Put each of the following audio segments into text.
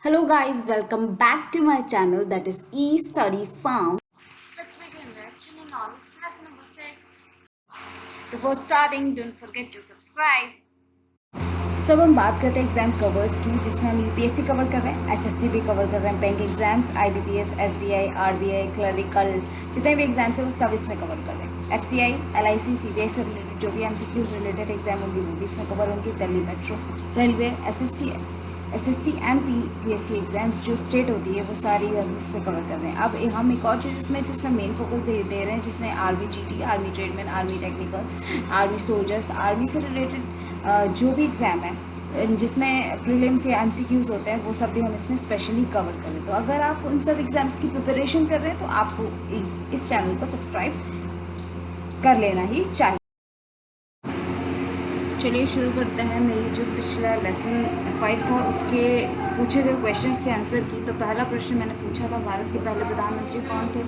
Hello guys, welcome back to my channel that is E-Study Farm. Let's begin with General Knowledge lesson number 6. Before starting, don't forget to subscribe. So अब हम बात करते हैं exam covers की, जिसमें हम UPSC cover कर रहे हैं, एसएससी भी कवर कर रहे हैं, bank exams, IBPS, SBI, RBI, clerical, जितने भी एग्जाम्स हैं वो सब इसमें कवर कर रहे हैं। एफसीआई, एलआईसी, सीबीआई से रिलेटेड जो भी एमसीक्यूज रिलेटेड एग्जाम होंगी वो भी इसमें कवर होंगी। Delhi metro, railway, SSC MPPSC exams जो स्टेट होती है वो सारी हम इसमें कवर कर रहे हैं। अब हम एक और चीज़ जिसमें मेन फोकस दे रहे हैं, जिसमें army GT, army tradesman, army technical, army soldiers, army से रिलेटेड जो भी एग्ज़ाम है जिसमें प्रीलिम्स या एमसीक्यूज होते हैं वो सब भी हम इसमें स्पेशली कवर करें। तो अगर आप उन सब एग्ज़ाम्स की प्रिपरेशन कर रहे हैं तो आपको इस चैनल को सब्सक्राइब कर लेना ही चाहिए। चलिए शुरू करते हैं। मेरी जो पिछला लेसन 5 था उसके पूछे गए क्वेश्चंस के आंसर की। तो पहला प्रश्न मैंने पूछा था, भारत के पहले प्रधानमंत्री कौन थे?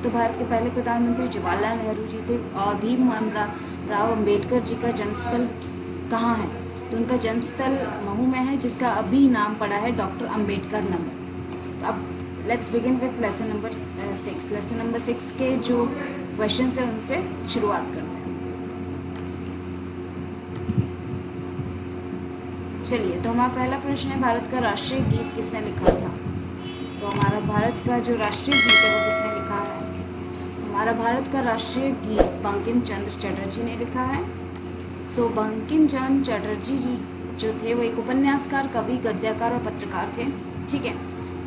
तो भारत के पहले प्रधानमंत्री जवाहरलाल नेहरू जी थे। और भीमराव अम्बेडकर जी का जन्मस्थल कहाँ है? तो उनका जन्मस्थल महू में है, जिसका अभी नाम पड़ा है डॉक्टर अम्बेडकर नगर। तो अब let's begin with lesson number 6। Lesson number 6 के जो क्वेश्चंस हैं उनसे शुरुआत करते हैं। चलिए, तो हमारा पहला प्रश्न है, भारत का राष्ट्रीय गीत किसने लिखा था? तो हमारा भारत का जो राष्ट्रीय गीत है वो किसने लिखा है? हमारा भारत का राष्ट्रीय गीत बंकिम चंद्र चटर्जी ने लिखा है। सो बंकिम चंद्र चटर्जी जी जो थे वो एक उपन्यासकार, कवि, गद्यकार और पत्रकार थे। ठीक है,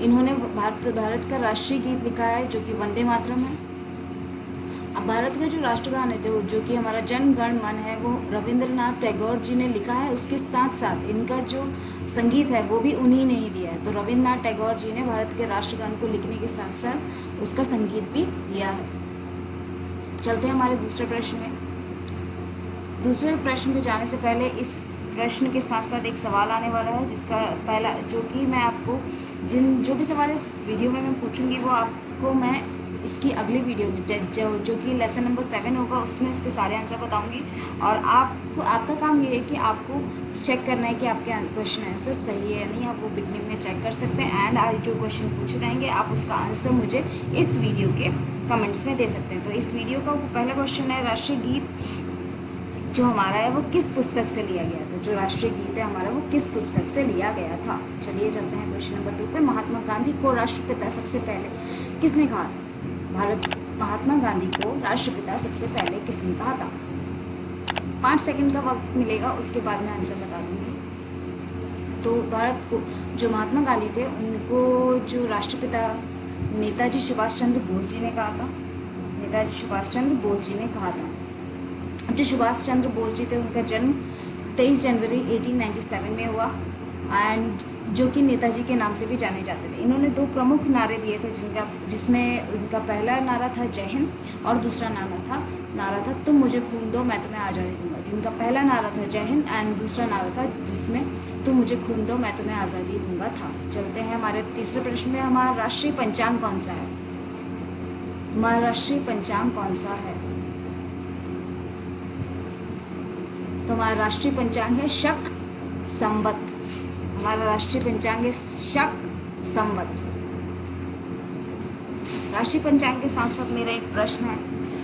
इन्होंने भारत का राष्ट्रीय गीत लिखा है जो कि वंदे मातरम है। अब भारत का जो राष्ट्रगान है जो कि हमारा जन गण मन है वो रविंद्रनाथ टैगोर जी ने लिखा है। उसके साथ साथ इनका जो संगीत है वो भी उन्हीं ने ही दिया है। तो रविंद्रनाथ टैगोर जी ने भारत के राष्ट्रगान को लिखने के साथ साथ उसका संगीत भी दिया है। चलते हैं हमारे दूसरे प्रश्न में। दूसरे प्रश्न में जाने से पहले इस प्रश्न के साथ साथ एक सवाल आने वाला है, जिसका पहला जो कि मैं आपको जो भी सवाल इस वीडियो में मैं पूछूंगी वो आपको मैं इसकी अगली वीडियो में जो कि लेसन नंबर 7 होगा उसमें उसके सारे आंसर बताऊंगी। और आपका काम ये है कि आपको चेक करना है कि आपके क्वेश्चन आंसर सही है या नहीं। आप वो बिगनिंग में चेक कर सकते हैं एंड आज जो क्वेश्चन पूछे जाएंगे आप उसका आंसर मुझे इस वीडियो के कमेंट्स में दे सकते हैं। तो इस वीडियो का पहला क्वेश्चन है, राष्ट्रीय गीत जो हमारा है वो किस पुस्तक से लिया गया था? जो राष्ट्रीय गीत है हमारा वो किस पुस्तक से लिया गया था? चलिए चलते हैं क्वेश्चन नंबर 2 पे। महात्मा गांधी को राष्ट्रपिता सबसे पहले किसने कहा था? महात्मा गांधी को राष्ट्रपिता सबसे पहले किसने कहा था? 5 सेकंड का वक्त मिलेगा, उसके बाद मैं आंसर बता दूंगी। तो भारत को जो महात्मा गांधी थे उनको जो राष्ट्रपिता नेताजी सुभाष चंद्र बोस जी ने कहा था। नेताजी सुभाष चंद्र बोस जी ने कहा था। अब जो सुभाष चंद्र बोस जी थे उनका जन्म 23 जनवरी 1897 में हुआ एंड जो कि नेताजी के नाम से भी जाने जाते थे। इन्होंने 2 प्रमुख नारे दिए थे जिसमें उनका पहला नारा था जय हिंद और दूसरा नारा था तुम मुझे खून दो मैं तुम्हें आज़ादी दूंगा। इनका पहला नारा था जय हिंद एंड दूसरा नारा था जिसमें तुम मुझे खून दो मैं तुम्हें आज़ादी दूंगा था। चलते हैं हमारे तीसरे प्रश्न में। हमारा राष्ट्रीय पंचांग कौन सा है? हमारा राष्ट्रीय पंचांग कौन सा है? तो हमारा राष्ट्रीय पंचांग है शक संवत। हमारा राष्ट्रीय पंचांग है शक संवत। राष्ट्रीय पंचांग के साथ साथ मेरा एक प्रश्न है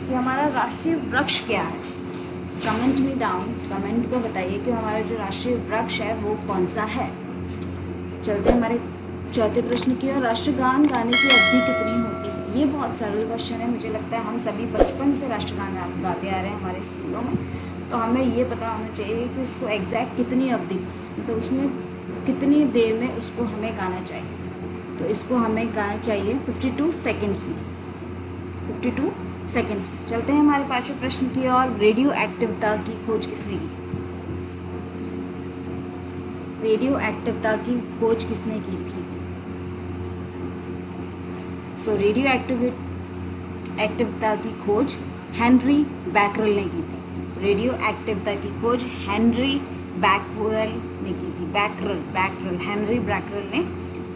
कि हमारा राष्ट्रीय वृक्ष क्या है? कमेंट में डाउन कमेंट को बताइए कि हमारा जो राष्ट्रीय वृक्ष है वो कौन सा है। चलते हैं हमारे चौथे प्रश्न की ओर। राष्ट्रगान गाने की अवधि कितनी होती है? ये बहुत सरल क्वेश्चन है। मुझे लगता है हम सभी बचपन से राष्ट्रगान गाते आ रहे हैं हमारे स्कूलों में, तो हमें ये पता होना चाहिए कि उसको एग्जैक्ट कितनी अवधि, तो उसमें कितनी देर में उसको हमें गाना चाहिए। तो इसको हमें गाना चाहिए 52 सेकेंड्स में। 52 सेकेंड्स में। चलते हैं हमारे पांचवें प्रश्न की ओर। रेडियो एक्टिवता की खोज किसने की? रेडियो एक्टिवता की खोज किसने की थी? सो रेडियो एक्टिवता की खोज हेनरी बैकरल ने की थी। रेडियो एक्टिवता की खोज हेनरी बैकरल ने की थी। हेनरी बैकरल ने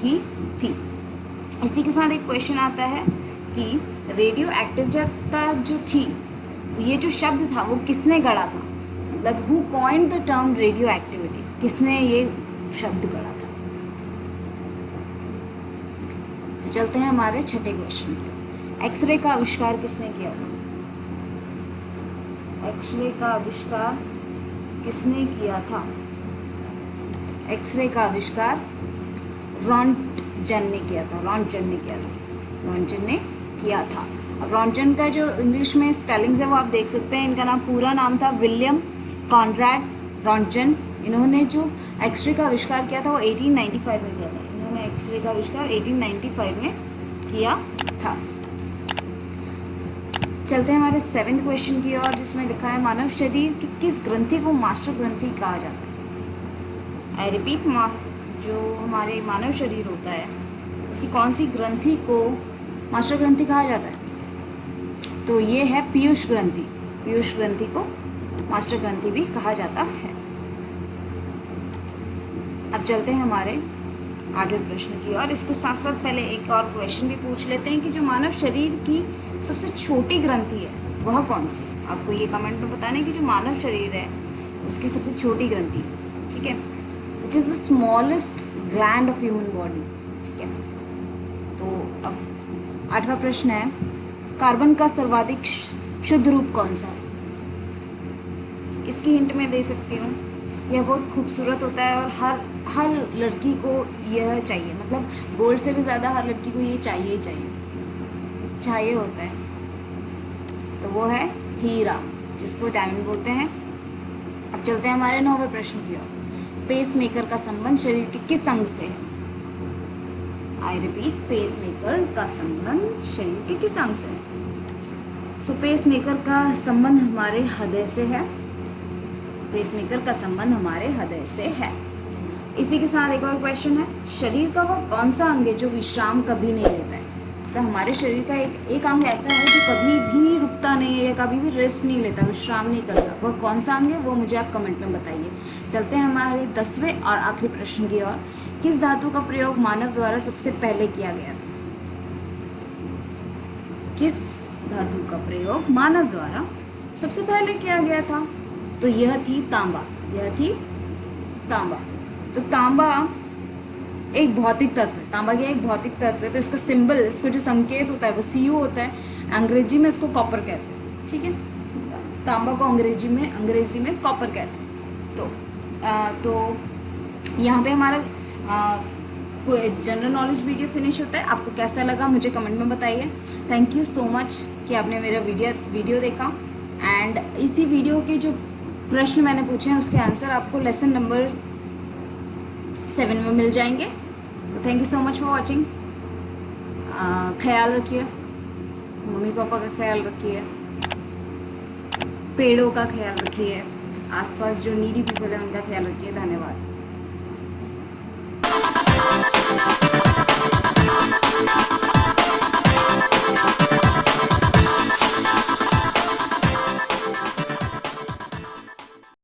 की थी। इसी के साथ एक क्वेश्चन आता है कि रेडियो एक्टिवता जो थी, ये जो शब्द था वो किसने गढ़ा था? मतलब who coined the term radio activity, किसने ये शब्द गढ़ा था? चलते हैं हमारे छठे क्वेश्चन पे। एक्सरे का आविष्कार किसने किया था? एक्सरे का आविष्कार किसने किया था? एक्सरे का आविष्कार रॉन्टजन ने किया था। रॉन्टजन ने किया था। रॉन्टजन ने किया था। अब रॉन्टजन का जो इंग्लिश में स्पेलिंग्स है वो आप देख सकते हैं। इनका नाम पूरा नाम था विलियम कॉनराड रॉन्टजन। इन्होंने जो एक्सरे का आविष्कार किया था वो 1895 में किया था। इन्होंने एक्सरे का आविष्कार 1895 में किया था। चलते हैं हमारे 7th क्वेश्चन की ओर, जिसमें लिखा है मानव शरीर की किस ग्रंथि को मास्टर ग्रंथि कहा जाता है? आई रिपीट, जो हमारे मानव शरीर होता है उसकी कौन सी ग्रंथि को मास्टर ग्रंथि कहा जाता है? तो ये है पीयूष ग्रंथि। पीयूष ग्रंथि को मास्टर ग्रंथि भी कहा जाता है। अब चलते हैं हमारे 8वें प्रश्न की और इसके साथ साथ पहले एक और क्वेश्चन भी पूछ लेते हैं कि जो मानव शरीर की सबसे छोटी ग्रंथि है वह कौन सी है? आपको ये कमेंट में बताना है कि जो मानव शरीर है उसकी सबसे छोटी ग्रंथि, ठीक है, which is the smallest gland of human body, ठीक है। तो अब 8वां प्रश्न है, कार्बन का सर्वाधिक शुद्ध रूप कौन सा है? इसकी हिंट मैं दे सकती हूँ। यह बहुत खूबसूरत होता है और हर लड़की को यह चाहिए, मतलब गोल्ड से भी ज़्यादा हर लड़की को ये चाहिए ही चाहिए होता है। तो वो है हीरा, जिसको डायमंड बोलते हैं। अब चलते हैं हमारे 9वें प्रश्न की ओर। पेस मेकर का संबंध शरीर के किस अंग से है? आई रिपीट, पेस मेकर का संबंध शरीर के किस अंग से है? सो पेस मेकर का संबंध हमारे हृदय से है। पेस मेकर का संबंध हमारे हृदय से है। इसी के साथ एक और क्वेश्चन है, शरीर का वो कौन सा अंग है जो विश्राम कभी नहीं लेता है? तो हमारे शरीर का एक अंग ऐसा है जो कभी भी रुकता नहीं है, कभी भी रेस्ट नहीं लेता, विश्राम नहीं करता। वह कौन सा अंग है वो मुझे आप कमेंट में बताइए। चलते हैं हमारे 10वें और आखिरी प्रश्न की ओर। किस धातु का प्रयोग मानव द्वारा सबसे पहले किया गया था? किस धातु का प्रयोग मानव द्वारा सबसे पहले किया गया था? तो यह थी तांबा। यह थी तांबा। तो तांबा एक भौतिक तत्व है। तांबा क्या एक भौतिक तत्व है। तो इसका सिंबल, इसका जो संकेत होता है वो Cu होता है। अंग्रेजी में इसको कॉपर कहते हैं, ठीक है। तांबा को अंग्रेजी में कॉपर कहते हैं। तो यहाँ पे हमारा जनरल नॉलेज वीडियो फिनिश होता है। आपको कैसा लगा मुझे कमेंट में बताइए। थैंक यू सो मच कि आपने मेरा वीडियो देखा। एंड इसी वीडियो के जो प्रश्न मैंने पूछे हैं उसके आंसर आपको लेसन नंबर 7 में मिल जाएंगे। तो thank you so much for watching. ख्याल रखिए, मम्मी पापा का ख्याल रखिए, पेड़ों का ख्याल रखिए, आसपास जो नीडी पीपल है उनका ख्याल रखिए। धन्यवाद।